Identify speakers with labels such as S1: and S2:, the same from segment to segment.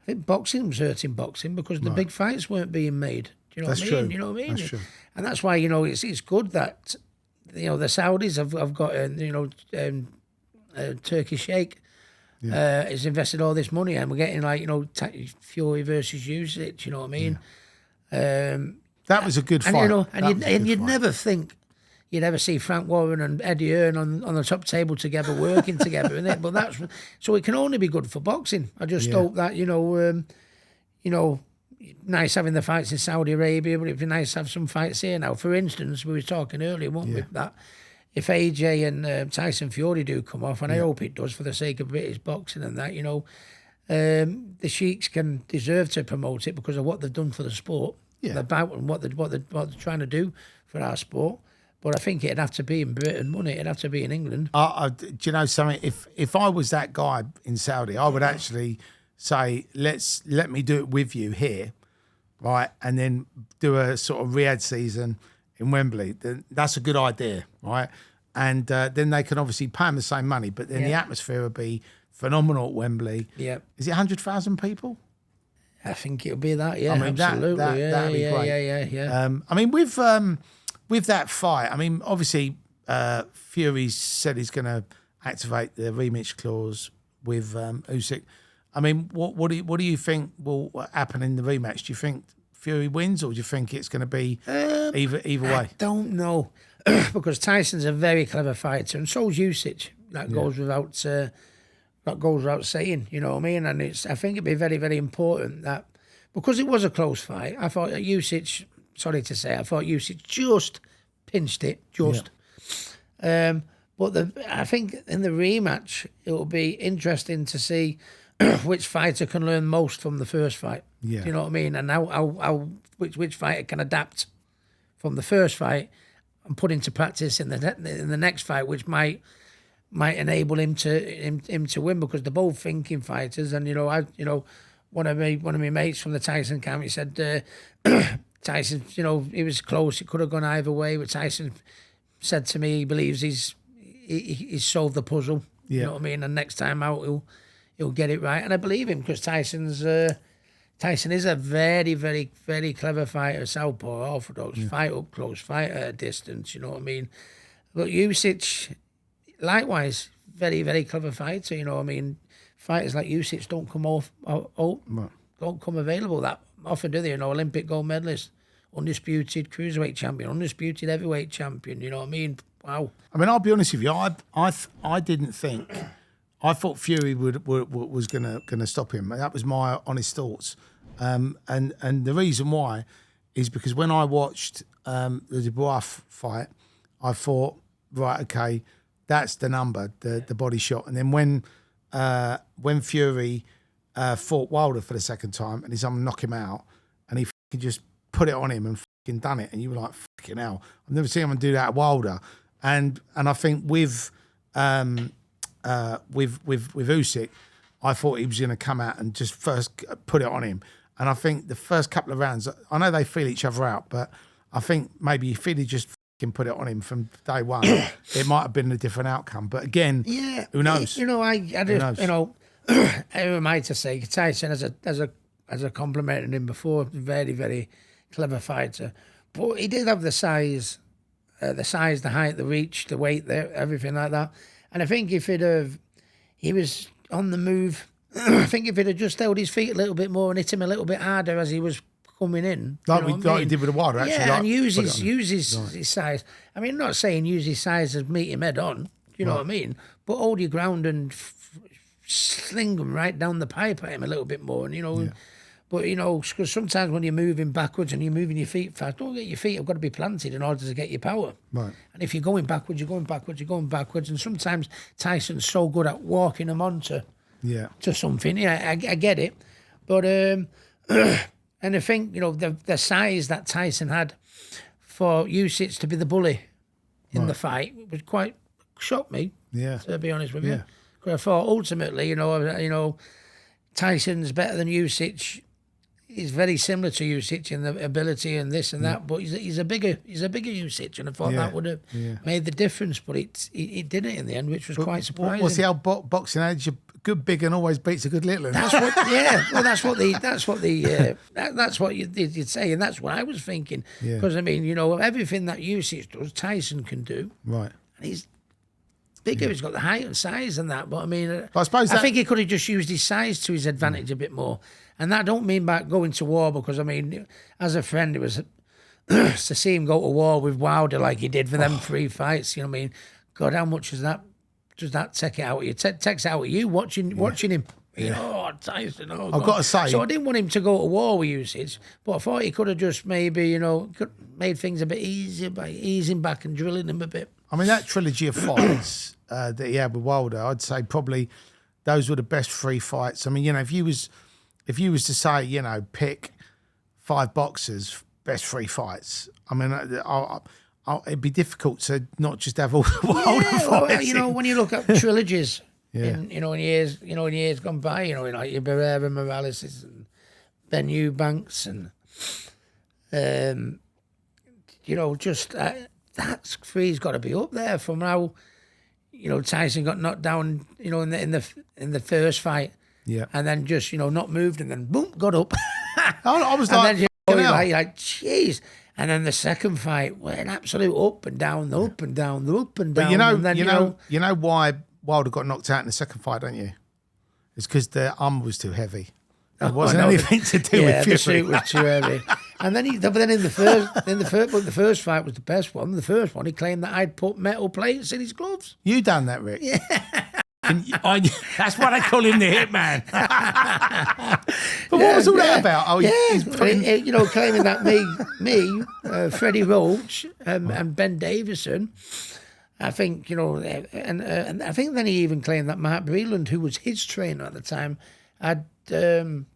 S1: think boxing was hurting boxing because the big fights weren't being made. Do you know what I mean?
S2: True.
S1: You know what I mean?
S2: That's true.
S1: And that's why, it's good that, the Saudis have got, Turkish Sheikh has invested all this money and we're getting Fury versus Usyk, you know what I mean?
S2: Yeah. That was a good fight.
S1: And you'd never think you'd ever see Frank Warren and Eddie Hearn on the top table together, working together, innit? But so it can only be good for boxing. I just hope that, nice having the fights in Saudi Arabia, but it'd be nice to have some fights here now. For instance, we were talking earlier, weren't we, that if AJ and Tyson Fury do come off, and I hope it does for the sake of British boxing and that, the Sheiks can deserve to promote it because of what they've done for the sport, about and what they're trying to do for our sport. But I think it'd have to be in Britain, wouldn't it? It'd have to be in England.
S2: Do you know something? If I was that guy in Saudi, I would actually say, let me do it with you here, right? And then do a sort of Riyadh season in Wembley. Then that's a good idea, right? And then they can obviously pay them the same money, but then the atmosphere would be phenomenal at Wembley.
S1: Yeah.
S2: Is it 100,000 people?
S1: I think it'll be that, yeah.
S2: I mean,
S1: absolutely.
S2: that'd be great.
S1: Yeah.
S2: I mean, with that fight, I mean, obviously, Fury said he's going to activate the rematch clause with Usyk. I mean, what do you think will happen in the rematch? Do you think Fury wins, or do you think it's going to be either way? I
S1: don't know, because Tyson's a very clever fighter, and so's Usyk. That goes without saying. You know what I mean? And I think it'd be very, very important that, because it was a close fight, I thought Usyk. Sorry to say, I thought Usyk just pinched it, But I think in the rematch, it will be interesting to see which fighter can learn most from the first fight.
S2: Yeah.
S1: Do you know what I mean? And how which fighter can adapt from the first fight and put into practice in the next fight, which might enable him to win, because they're both thinking fighters. And one of my mates from the Tyson camp, he said. Tyson, he was close. It could have gone either way. But Tyson said to me he believes he's solved the puzzle. You know what I mean? And next time out, he'll get it right. And I believe him, because Tyson is a very, very, very clever fighter, southpaw, orthodox, fight up close, fight at a distance. You know what I mean? But Usyk, likewise, very, very clever fighter. You know what I mean? Fighters like Usyk don't come available that often, do they? Olympic gold medalist, undisputed cruiserweight champion, undisputed heavyweight champion. You know what I mean? Wow. I
S2: mean, I'll be honest with you. I didn't think. I thought Fury was gonna stop him. That was my honest thoughts. And the reason why is because when I watched the Dubois fight, I thought, right, okay, that's the number, the body shot. And then when Fury fought Wilder for the second time, and he's going to knock him out, and he just put it on him and done it, and you were like, fucking hell, I've never seen him do that at Wilder. And I think with Usyk, I thought he was going to come out and just first put it on him. And I think the first couple of rounds, I know they feel each other out, but I think maybe if he'd just put it on him from day one, it might have been a different outcome. But again, who knows?
S1: Who am I to say? Tyson as a complimented him before, very, very clever fighter. But he did have the size, the height, the reach, the weight, everything like that. And I think if he was on the move, I think if he'd have just held his feet a little bit more and hit him a little bit harder as he was coming in,
S2: like he did with the Wilder, actually.
S1: Yeah, and use his size. I mean, I'm not saying use his size as meet him head on. You know what I mean? But hold your ground and sling them right down the pipe at him a little bit more, and but because sometimes when you're moving backwards and you're moving your feet fast, don't get your feet have got to be planted in order to get your power.
S2: Right.
S1: And if you're going backwards, and sometimes Tyson's so good at walking them onto to something. Yeah, I get it, but and I think the size that Tyson had for Usyk to be the bully in the fight was quite shocked me.
S2: Yeah,
S1: to be honest with you. Because I thought ultimately, Tyson's better than Usyk. He's very similar to Usyk in the ability and this and that, but he's a bigger Usyk, and I thought that would have made the difference, but it didn't in the end, which was quite surprising.
S2: What's the old boxing age? A good big and always beats a good little one.
S1: That's what, well, that's what you'd say, and that's what I was thinking. Because I mean, everything that Usyk does, Tyson can do.
S2: Right.
S1: And he's bigger. He's got the height and size and that. But I mean,
S2: I suppose
S1: I think he could have just used his size to his advantage a bit more. And that don't mean about going to war, because I mean, as a friend, it was to see him go to war with Wilder like he did for them 3 fights. You know what I mean? God, how much is that? Does that take it out of you? Takes it out of you watching him. Oh, Tyson. Oh,
S2: I've got to say.
S1: So I didn't want him to go to war with Usyk, but I thought he could have just maybe, made things a bit easier by easing back and drilling him a bit.
S2: I mean, that trilogy of fights that he had with Wilder, I'd say probably those were the best 3 fights. I mean, if you was to say, pick 5 boxers, best 3 fights. I mean, it'd be difficult to not just have all the Wilder fights.
S1: Well, when you look at trilogies, in years gone by, like your Barrera Morales and Ben Eubanks, and that's 3's got to be up there from how Tyson got knocked down, in the first fight, and then just not moved, and then boom, got up.
S2: I was
S1: and
S2: like,
S1: then like, jeez. And then the second fight went an absolute up and down, up and down, up and down.
S2: But you know why Wilder got knocked out in the second fight, don't you? It's because the arm was too heavy. It wasn't anything to do with Fury.
S1: The suit was too heavy. And then in the first fight was the best one. The first one, he claimed that I'd put metal plates in his gloves.
S2: You done that, Rick? Yeah. That's why they call him the Hitman. But what was all that about? Oh, he's
S1: claiming that me, Freddie Roach, and Ben Davison. I think and I think then he even claimed that Mark Breland, who was his trainer at the time, had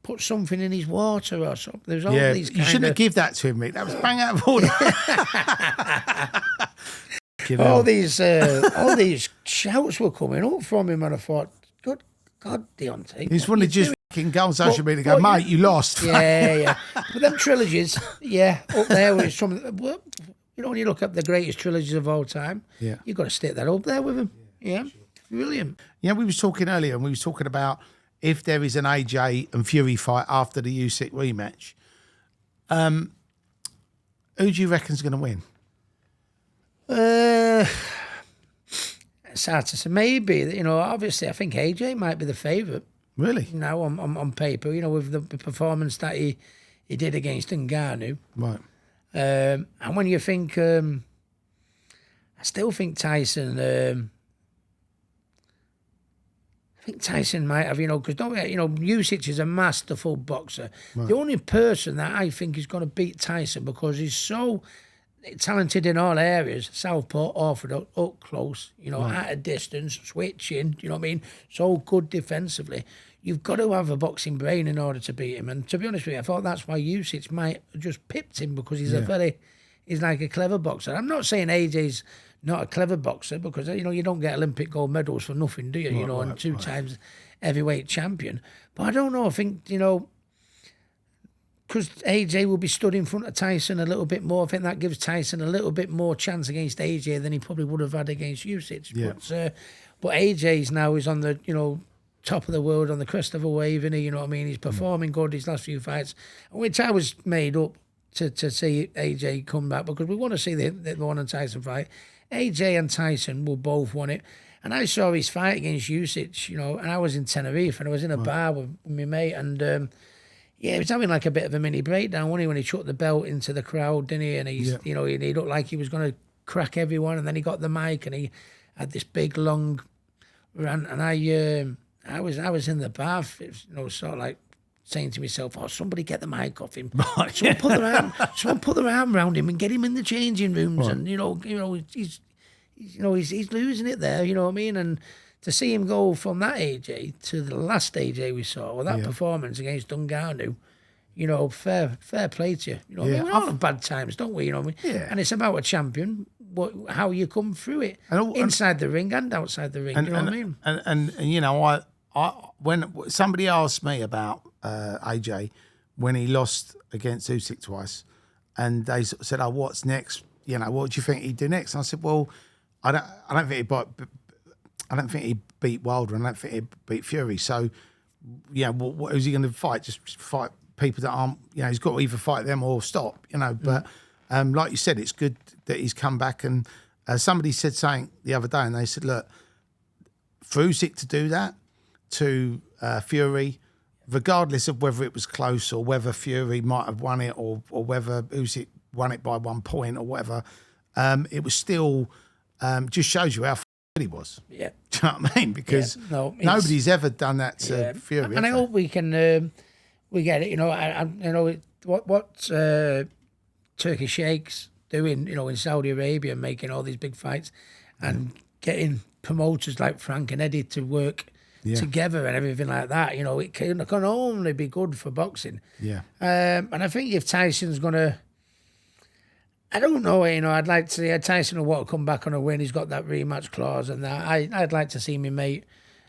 S1: put something in his water or something. There's all these.
S2: You shouldn't have given that to him, Rick. That was bang out of order.
S1: all these shouts were coming up from him, and I thought, good God, Deontay.
S2: He's one of just fucking go on social media and go, mate, you lost.
S1: Yeah. But them trilogies, up there with some. When you look up the greatest trilogies of all time, you've got to stick that up there with him. Yeah, brilliant.
S2: Yeah, we was talking earlier, and we was talking about if there is an AJ and Fury fight after the Usyk rematch. Who do you reckon's going to win?
S1: It's hard to say. Maybe, obviously, I think AJ might be the favourite.
S2: Really?
S1: Now on paper, with the performance that he did against Ngannou.
S2: Right.
S1: And when you think, I still think Tyson. I think Tyson might have, because Usyk is a masterful boxer. Right. The only person that I think is going to beat Tyson, because he's so talented in all areas, southpaw, orthodox, up close, at a distance, switching, you know what I mean? So good defensively. You've got to have a boxing brain in order to beat him. And to be honest with you, I thought that's why Usyk might have just pipped him, because he's he's like a clever boxer. I'm not saying AJ's not a clever boxer, because, you don't get Olympic gold medals for nothing, do you? And 2 times heavyweight champion. But I don't know, I think, because AJ will be stood in front of Tyson a little bit more. I think that gives Tyson a little bit more chance against AJ than he probably would have had against Usyk. Yeah. But AJ's now is on the, top of the world, on the crest of a wave, and you know what I mean? He's performing good these last few fights, which I was made up to see AJ come back, because we want to see the one and Tyson fight. AJ and Tyson will both want it. And I saw his fight against Usyk, and I was in Tenerife, and I was in a bar with my mate, and he was having like a bit of a mini breakdown, wasn't he, when he chucked the belt into the crowd, didn't he? And he looked like he was going to crack everyone, and then he got the mic, and he had this big long rant, and I was in the bath, sort of like saying to myself, "Oh, somebody get the mic off him! Someone put their arm around him and get him in the changing rooms." Right. And he's losing it there. You know what I mean? And to see him go from that AJ to the last AJ we saw, with that performance against Ngannou, fair play to you. I mean, we all have bad times, don't we? You know what I mean? Yeah. And it's about a champion, how you come through it, inside the ring and outside the ring. You know what I mean?
S2: And when somebody asked me about AJ when he lost against Usyk twice, and they sort of said, "Oh, what's next? What do you think he'd do next?" And I said, "Well, I don't think he'd I don't think he beat Wilder, and I don't think he beat Fury. So, yeah, who's he going to fight? Just fight people that aren't, he's got to either fight them or stop, But like you said, it's good that he's come back. And somebody said something the other day, and they said, look, for Usyk to do that to Fury, regardless of whether it was close or whether Fury might have won it or whether Usyk won it by 1 point or whatever, it was still just shows you how good he was.
S1: Yeah.
S2: Do you know what I mean? Because nobody's ever done that to Fury.
S1: And I hope we can we get it. I what Turkish sheikhs doing, in Saudi Arabia, making all these big fights and getting promoters like Frank and Eddie to work together and everything like that. It can only be good for boxing.
S2: Yeah.
S1: And I think if Tyson's gonna, I don't know. I'd like to see Tyson will want to come back on a win. He's got that rematch clause and that. I'd like to see me mate.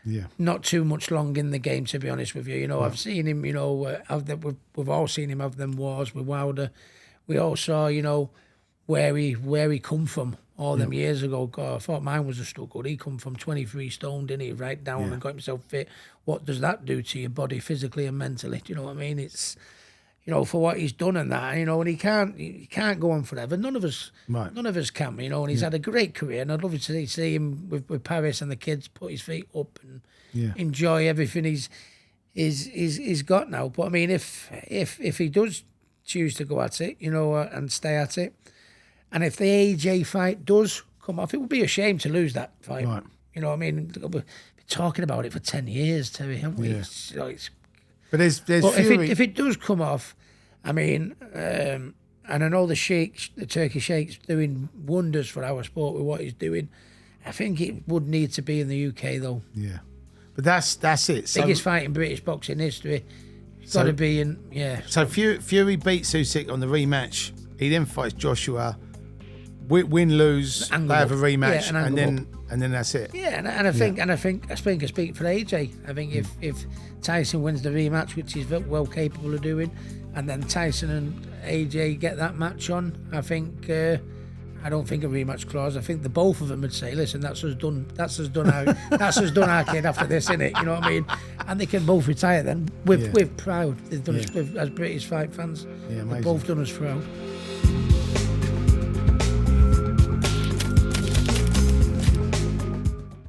S2: Yeah.
S1: Not too much long in the game, to be honest with you. I've seen him. We've all seen him have them wars with Wilder. We all saw, where he come from all them years ago. God, I thought mine was a struggle. He come from 23 stone, didn't he? Right down and got himself fit. What does that do to your body physically and mentally? Do you know what I mean? It's, for what he's done and that, and he can't go on forever. None of us can, and he's had a great career, and I'd love to see him with Paris and the kids put his feet up and enjoy everything he's got now. But I mean, if he does choose to go at it, and stay at it, and if the AJ fight does come off, it would be a shame to lose that fight.
S2: Right.
S1: You know what I mean? We've been talking about it for 10 years, Terry, haven't we?
S2: Yeah.
S1: It's
S2: But there's Fury.
S1: If it does come off, I mean, and I know the Turkish sheikh's doing wonders for our sport with what he's doing. I think it would need to be in the UK though.
S2: Yeah, but that's it.
S1: Biggest fight in British boxing history. It's got to be in. Yeah.
S2: So Fury beats Usyk on the rematch. He then fights Joshua. Win, lose, they have a rematch, and then that's it.
S1: Yeah, and I think I speak for AJ. I think if Tyson wins the rematch, which he's well capable of doing, and then Tyson and AJ get that match on, I think I don't think a rematch clause. I think the both of them would say, "Listen, that's us done. That's us done. Our kid after this, innit? You know what I mean?" And they can both retire then with proud. They've done us as British fight fans.
S2: Yeah,
S1: they've both done us proud.